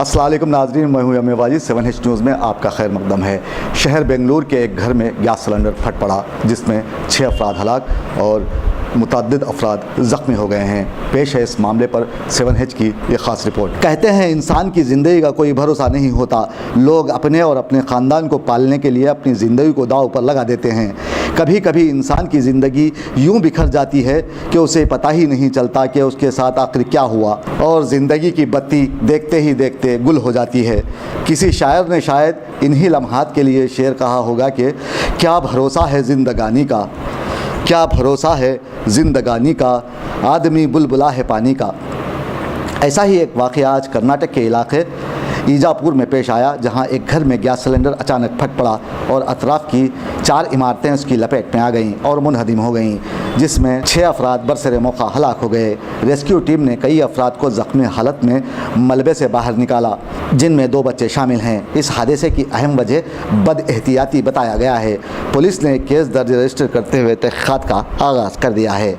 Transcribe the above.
अस्सलाम वालेकुम नाज़रीन, मैं हूं अमीर वाजिद। 7H न्यूज़ में आपका खैर मकदम है। शहर बेंगलुरु के एक घर में गैस सिलेंडर फट पड़ा जिसमें 6 अफराद हलाक और मुतअद्दिद अफराद ज़ख्मी हो गए हैं। पेश है इस मामले पर 7H की ये ख़ास रिपोर्ट। कहते हैं इंसान की ज़िंदगी का कोई भरोसा नहीं होता। लोग अपने और अपने ख़ानदान को पालने के लिए अपनी ज़िंदगी को दांव पर लगा देते हैं। कभी कभी इंसान की ज़िंदगी यूँ बिखर जाती है कि उसे पता ही नहीं चलता कि उसके साथ आखिर क्या हुआ और ज़िंदगी की बत्ती देखते ही देखते गुल हो जाती है। किसी शायर ने शायद इन्हीं लम्हात के लिए शेर कहा होगा कि क्या भरोसा है ज़िंदगानी का, क्या भरोसा है ज़िंदगानी का, आदमी बुलबुला है पानी का। ऐसा ही एक वाक़या आज कर्नाटक के इलाके ईजापुर में पेश आया, जहां एक घर में गैस सिलेंडर अचानक फट पड़ा और अतराफ़ की 4 इमारतें उसकी लपेट में आ गईं और मुनहदिम हो गईं, जिसमें 6 अफराद बरसरे मौका हलाक हो गए। रेस्क्यू टीम ने कई अफराद को ज़ख्मी हालत में मलबे से बाहर निकाला, जिनमें 2 बच्चे शामिल हैं। इस हादसे की अहम वजह बदएहतियाती बताया गया है। पुलिस ने केस दर्ज रजिस्टर करते हुए तहक़ीक़ात का आगाज़ कर दिया है।